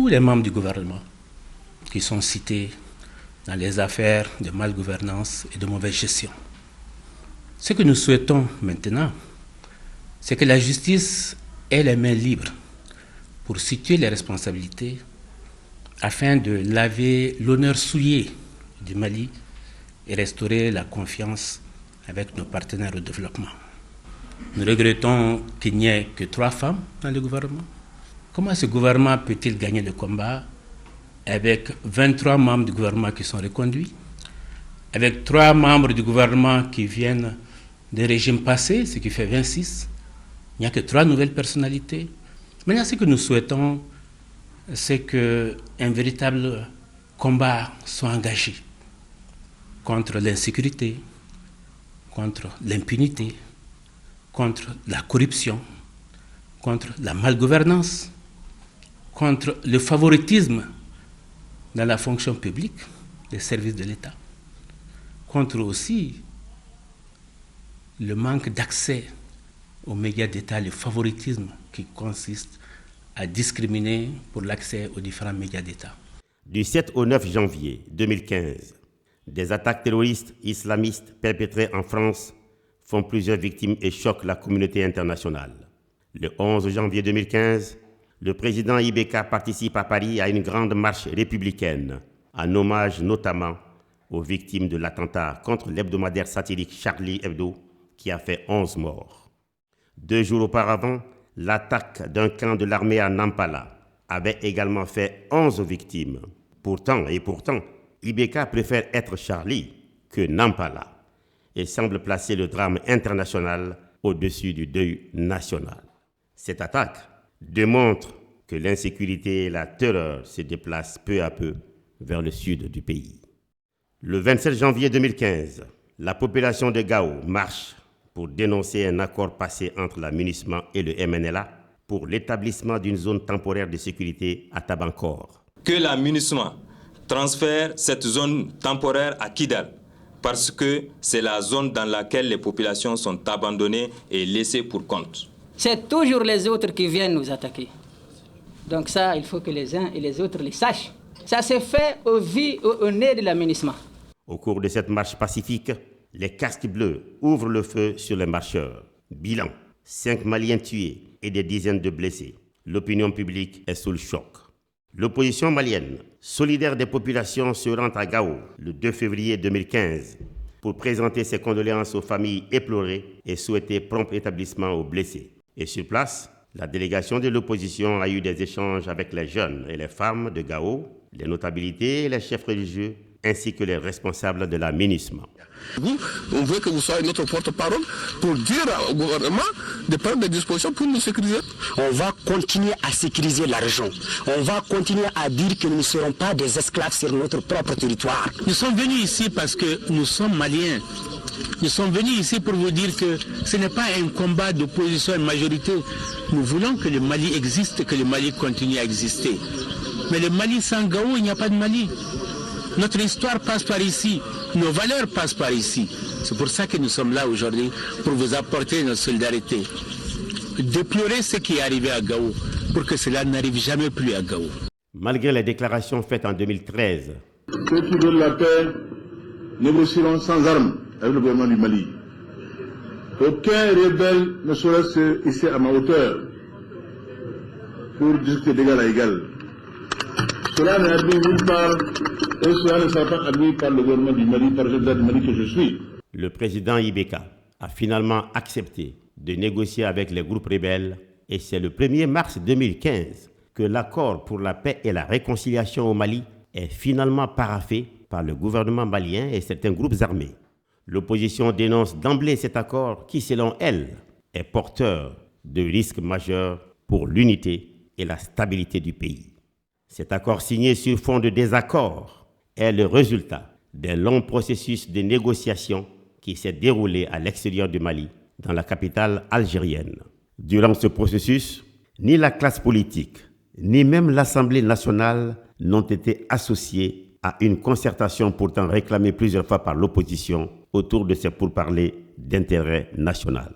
tous les membres du gouvernement qui sont cités dans les affaires de malgouvernance et de mauvaise gestion. Ce que nous souhaitons maintenant, c'est que la justice ait les mains libres pour situer les responsabilités afin de laver l'honneur souillé du Mali et restaurer la confiance avec nos partenaires au développement. Nous regrettons qu'il n'y ait que 3 femmes dans le gouvernement. Comment ce gouvernement peut-il gagner le combat avec 23 membres du gouvernement qui sont reconduits, avec 3 membres du gouvernement qui viennent des régimes passés, ce qui fait 26. Il n'y a que 3 nouvelles personnalités. Maintenant, ce que nous souhaitons, c'est qu'un véritable combat soit engagé contre l'insécurité, contre l'impunité, contre la corruption, contre la malgouvernance, contre le favoritisme dans la fonction publique, des services de l'État, contre aussi le manque d'accès aux médias d'État, le favoritisme qui consiste à discriminer pour l'accès aux différents médias d'État. Du 7 au 9 janvier 2015, des attaques terroristes islamistes perpétrées en France font plusieurs victimes et choquent la communauté internationale. Le 11 janvier 2015, le président Ibeka participe à Paris à une grande marche républicaine, en hommage notamment aux victimes de l'attentat contre l'hebdomadaire satirique Charlie Hebdo, qui a fait 11 morts. 2 jours auparavant, l'attaque d'un camp de l'armée à Nampala avait également fait 11 victimes. Pourtant, Ibeka préfère être Charlie que Nampala et semble placer le drame international au-dessus du deuil national. Cette attaque démontre que l'insécurité et la terreur se déplacent peu à peu vers le sud du pays. Le 27 janvier 2015, la population de Gao marche pour dénoncer un accord passé entre la MINUSMA et le MNLA pour l'établissement d'une zone temporaire de sécurité à Tabankor. Que la MINUSMA transfère cette zone temporaire à Kidal, parce que c'est la zone dans laquelle les populations sont abandonnées et laissées pour compte. C'est toujours les autres qui viennent nous attaquer. Donc ça, il faut que les uns et les autres le sachent. Ça s'est fait au nez de la MINUSMA. Au cours de cette marche pacifique, les casques bleus ouvrent le feu sur les marcheurs. Bilan, 5 Maliens tués et des dizaines de blessés. L'opinion publique est sous le choc. L'opposition malienne, solidaire des populations, se rend à Gao le 2 février 2015 pour présenter ses condoléances aux familles éplorées et souhaiter prompt établissement aux blessés. Et sur place, la délégation de l'opposition a eu des échanges avec les jeunes et les femmes de Gao, les notabilités et les chefs religieux, ainsi que les responsables de la MINUSMA. On veut que vous soyez notre porte-parole pour dire au gouvernement de prendre des dispositions pour nous sécuriser. On va continuer à sécuriser la région. On va continuer à dire que nous ne serons pas des esclaves sur notre propre territoire. Nous sommes venus ici parce que nous sommes Maliens. Nous sommes venus ici pour vous dire que ce n'est pas un combat d'opposition à une majorité. Nous voulons que le Mali existe, que le Mali continue à exister. Mais le Mali sans Gao, il n'y a pas de Mali. Notre histoire passe par ici, nos valeurs passent par ici. C'est pour ça que nous sommes là aujourd'hui, pour vous apporter notre solidarité. Déplorer ce qui est arrivé à Gao, pour que cela n'arrive jamais plus à Gao. Malgré les déclarations faites en 2013, Ceux qui veulent la paix négocieront sans armes avec le gouvernement du Mali. Aucun rebelle ne saurait se hisser à ma hauteur pour discuter d'égal à égal. Cela n'est admis nulle part et cela ne sera pas admis par le gouvernement du Mali, par le président du Mali que je suis. le président Ibeka a finalement accepté de négocier avec les groupes rebelles et c'est le 1er mars 2015 que l'accord pour la paix et la réconciliation au Mali est finalement paraphé par le gouvernement malien et certains groupes armés. L'opposition dénonce d'emblée cet accord qui, selon elle, est porteur de risques majeurs pour l'unité et la stabilité du pays. Cet accord signé sur fond de désaccord est le résultat d'un long processus de négociation qui s'est déroulé à l'extérieur du Mali, dans la capitale algérienne. Durant ce processus, ni la classe politique, ni même l'Assemblée nationale n'ont été associés à une concertation pourtant réclamée plusieurs fois par l'opposition autour de ces pourparlers d'intérêt national.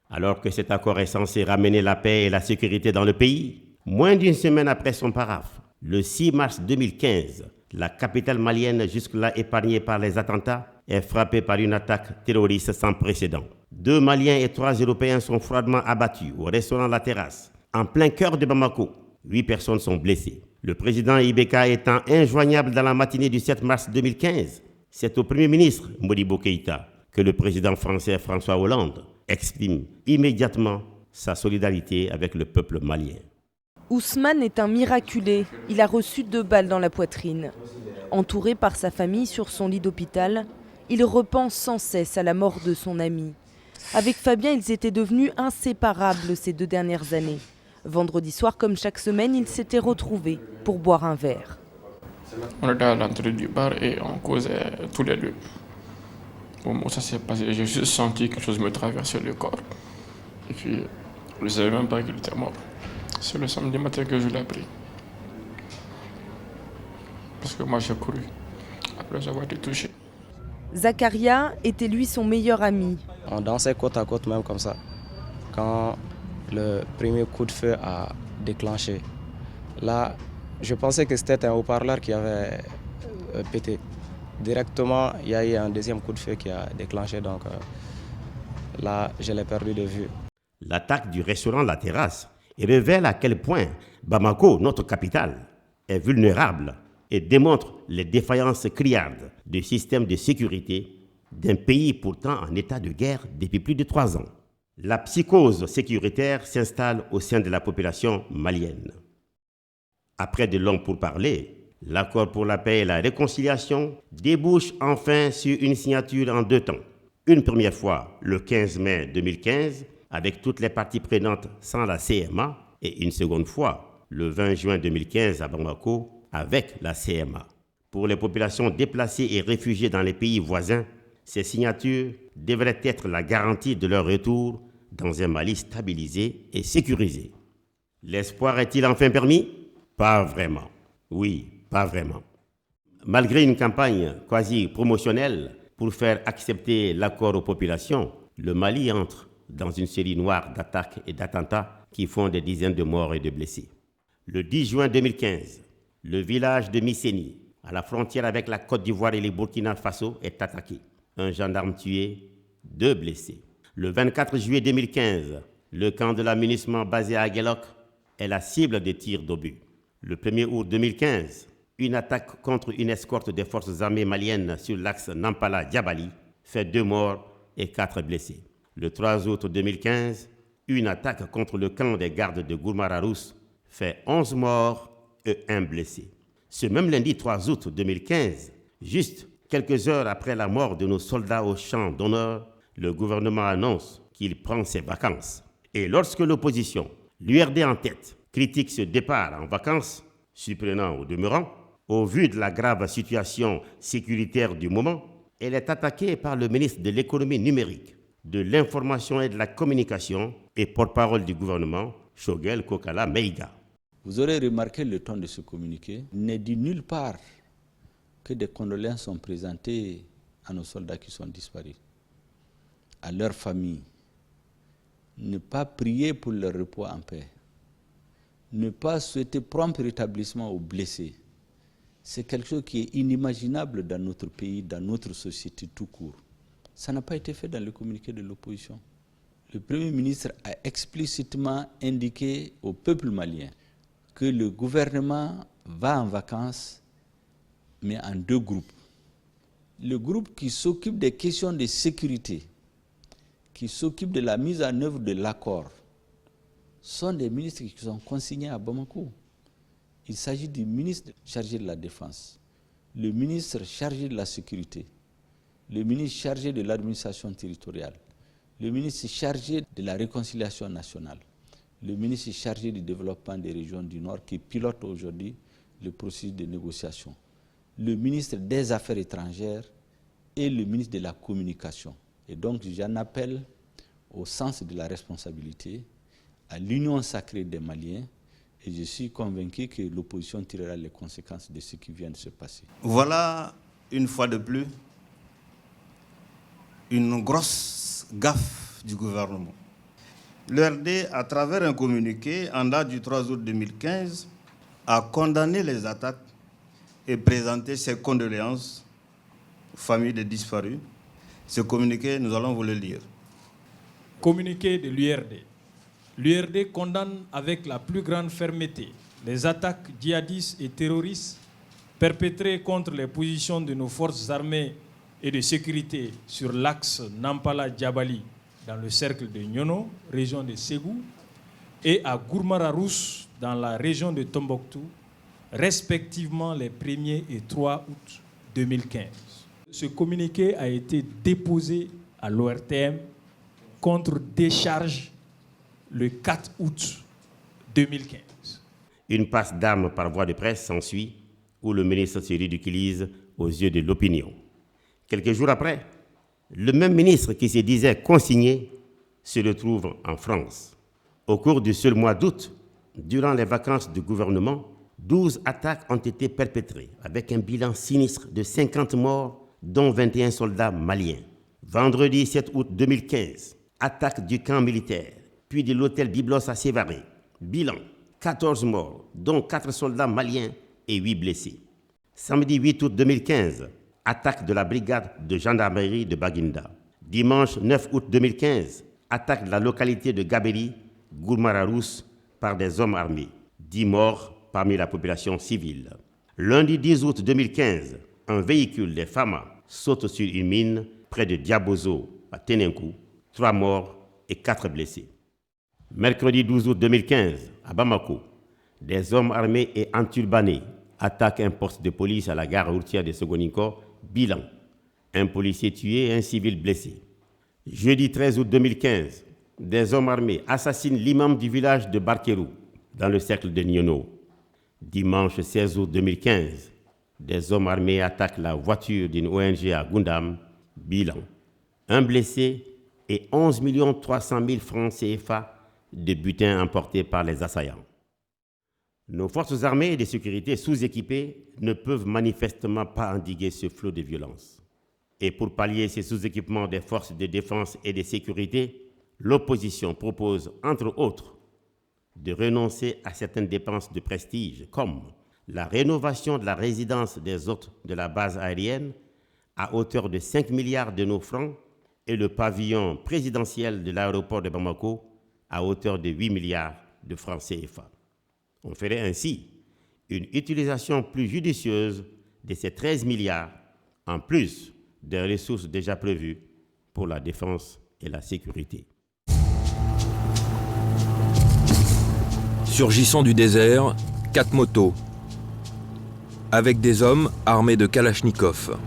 Alors que cet accord est censé ramener la paix et la sécurité dans le pays, moins d'une semaine après son paraphe, Le 6 mars 2015, la capitale malienne, jusque-là épargnée par les attentats, est frappée par une attaque terroriste sans précédent. 2 Maliens et 3 Européens sont froidement abattus au restaurant La Terrasse, en plein cœur de Bamako. 8 personnes sont blessées. Le président Ibeka étant injoignable dans la matinée du 7 mars 2015, c'est au Premier ministre Modibo Keïta que le président français François Hollande exprime immédiatement sa solidarité avec le peuple malien. Ousmane est un miraculé. Il a reçu 2 balles dans la poitrine. Entouré par sa famille sur son lit d'hôpital, il repense sans cesse à la mort de son ami. Avec Fabien, ils étaient devenus inséparables ces 2 dernières années. Vendredi soir, comme chaque semaine, ils s'étaient retrouvés pour boire un verre. On était à l'entrée du bar et on causait tous les deux. Au moment où ça s'est passé, j'ai juste senti quelque chose me traverser le corps. Et puis, je ne savais même pas qu'il était mort. C'est le samedi matin que je l'ai appris. Parce que moi, j'ai couru après avoir été touché. Zakaria était lui son meilleur ami. On dansait côte à côte même comme ça. Quand le premier coup de feu a déclenché, là, je pensais que c'était un haut-parleur qui avait pété. Directement, il y a eu un deuxième coup de feu qui a déclenché, donc là, je l'ai perdu de vue. L'attaque du restaurant La Terrasse révèle à quel point Bamako, notre capitale, est vulnérable et démontre les défaillances criardes du système de sécurité d'un pays pourtant en état de guerre depuis plus de 3 ans. La psychose sécuritaire s'installe au sein de la population malienne. Après de longs pourparlers, l'accord pour la paix et la réconciliation débouche enfin sur une signature en 2 temps. Une première fois, le 15 mai 2015, avec toutes les parties prenantes sans la CMA, et une seconde fois, le 20 juin 2015 à Bamako, avec la CMA. Pour les populations déplacées et réfugiées dans les pays voisins, ces signatures devraient être la garantie de leur retour dans un Mali stabilisé et sécurisé. L'espoir est-il enfin permis? Pas vraiment. Oui, pas vraiment. Malgré une campagne quasi promotionnelle pour faire accepter l'accord aux populations, le Mali entre dans une série noire d'attaques et d'attentats qui font des dizaines de morts et de blessés. Le 10 juin 2015, le village de Misséni, à la frontière avec la Côte d'Ivoire et le Burkina Faso, est attaqué. Un gendarme tué, 2 blessés. Le 24 juillet 2015, le camp de l'amunissement basé à Aguelok est la cible des tirs d'obus. Le 1er août 2015, une attaque contre une escorte des forces armées maliennes sur l'axe Nampala-Diabali fait 2 morts et 4 blessés. Le 3 août 2015, une attaque contre le camp des gardes de Gourmara-Rousse fait 11 morts et 1 blessé. Ce même lundi 3 août 2015, juste quelques heures après la mort de nos soldats au champ d'honneur, le gouvernement annonce qu'il prend ses vacances. Et lorsque l'opposition, l'URD en tête, critique ce départ en vacances, surprenant au demeurant, au vu de la grave situation sécuritaire du moment, elle est attaquée par le ministre de l'économie numérique, de l'information et de la communication et porte-parole du gouvernement, Choguel Kokala Meiga. Vous aurez remarqué le ton de ce communiqué n'est dit nulle part que des condoléances sont présentées à nos soldats qui sont disparus, à leurs familles. Ne pas prier pour leur repos en paix. Ne pas souhaiter prompt rétablissement aux blessés. C'est quelque chose qui est inimaginable dans notre pays, dans notre société tout court. Ça n'a pas été fait dans le communiqué de l'opposition. Le Premier ministre a explicitement indiqué au peuple malien que le gouvernement va en vacances, mais en 2 groupes. Le groupe qui s'occupe des questions de sécurité, qui s'occupe de la mise en œuvre de l'accord, sont des ministres qui sont consignés à Bamako. Il s'agit du ministre chargé de la Défense, le ministre chargé de la Sécurité, le ministre chargé de l'administration territoriale, le ministre chargé de la réconciliation nationale, le ministre chargé du développement des régions du Nord qui pilote aujourd'hui le processus de négociation, le ministre des Affaires étrangères et le ministre de la Communication. Et donc j'en appelle au sens de la responsabilité, à l'union sacrée des Maliens, et je suis convaincu que l'opposition tirera les conséquences de ce qui vient de se passer. Voilà, une fois de plus, une grosse gaffe du gouvernement. L'URD, à travers un communiqué en date du 3 août 2015, a condamné les attaques et présenté ses condoléances aux familles des disparus. Ce communiqué, nous allons vous le lire. Communiqué de l'URD. L'URD condamne avec la plus grande fermeté les attaques djihadistes et terroristes perpétrées contre les positions de nos forces armées et de sécurité sur l'axe Nampala-Djabali dans le cercle de Nyono, région de Ségou, et à Gourmara-Rousse dans la région de Tombouctou, respectivement les 1er et 3 août 2015. Ce communiqué a été déposé à l'ORTM contre décharge le 4 août 2015. Une passe d'armes par voie de presse s'ensuit, où le ministre se ridiculise aux yeux de l'opinion. Quelques jours après, le même ministre qui se disait consigné se retrouve en France. Au cours du seul mois d'août, durant les vacances du gouvernement, 12 attaques ont été perpétrées, avec un bilan sinistre de 50 morts, dont 21 soldats maliens. Vendredi 7 août 2015, attaque du camp militaire, puis de l'hôtel Byblos à Sévaré. Bilan, 14 morts, dont 4 soldats maliens et 8 blessés. Samedi 8 août 2015, attaque de la brigade de gendarmerie de Baguinda. Dimanche 9 août 2015, attaque de la localité de Gabéry, Gourmara-Rousse, par des hommes armés. 10 morts parmi la population civile. Lundi 10 août 2015, un véhicule des FAMA saute sur une mine près de Diabozo, à Ténenkou. 3 morts et 4 blessés. Mercredi 12 août 2015, à Bamako, des hommes armés et enturbanés attaquent un poste de police à la gare routière de Sogoninko. Bilan, un policier tué et un civil blessé. Jeudi 13 août 2015, des hommes armés assassinent l'imam du village de Barkerou, dans le cercle de Nyono. Dimanche 16 août 2015, des hommes armés attaquent la voiture d'une ONG à Gundam. Bilan, un blessé et 11 300 000 francs CFA de butin emportés par les assaillants. Nos forces armées et de sécurité sous-équipées ne peuvent manifestement pas endiguer ce flot de violence. Et pour pallier ces sous-équipements des forces de défense et de sécurité, l'opposition propose, entre autres, de renoncer à certaines dépenses de prestige, comme la rénovation de la résidence des hôtes de la base aérienne à hauteur de 5 milliards de nos francs et le pavillon présidentiel de l'aéroport de Bamako à hauteur de 8 milliards de francs CFA. On ferait ainsi une utilisation plus judicieuse de ces 13 milliards, en plus des ressources déjà prévues pour la défense et la sécurité. Surgissant du désert, 4 motos, avec des hommes armés de Kalachnikov.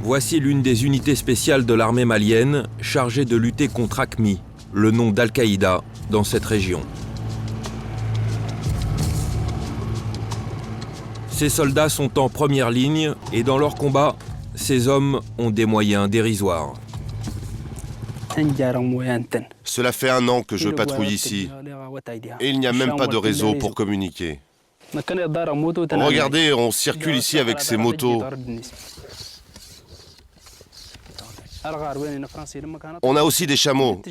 Voici l'une des unités spéciales de l'armée malienne chargée de lutter contre AQMI, le nom d'Al-Qaïda, dans cette région. Ces soldats sont en première ligne et dans leur combat, ces hommes ont des moyens dérisoires. Cela fait 1 an que je patrouille ici et il n'y a même pas de réseau pour communiquer. Regardez, on circule ici avec ces motos. On a aussi des chameaux.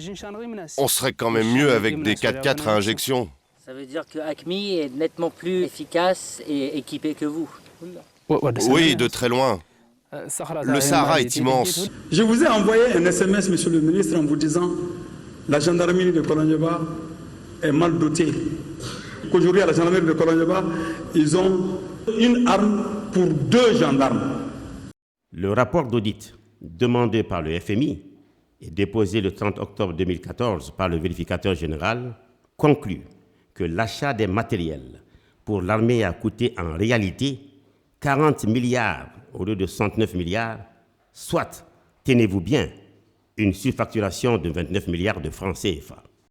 On serait quand même mieux avec des 4x4 à injection. Ça veut dire que AQMI est nettement plus efficace et équipé que vous. Oui, de très loin. Le Sahara est immense. Je vous ai envoyé un SMS, monsieur le ministre, en vous disant la gendarmerie de Kolonyeba est mal dotée. Aujourd'hui, à la gendarmerie de Kolonyeba, ils ont une arme pour 2 gendarmes. Le rapport d'audit demandé par le FMI et déposé le 30 octobre 2014 par le vérificateur général conclut que l'achat des matériels pour l'armée a coûté en réalité 40 milliards au lieu de 69 milliards, soit, tenez-vous bien, une surfacturation de 29 milliards de francs CFA.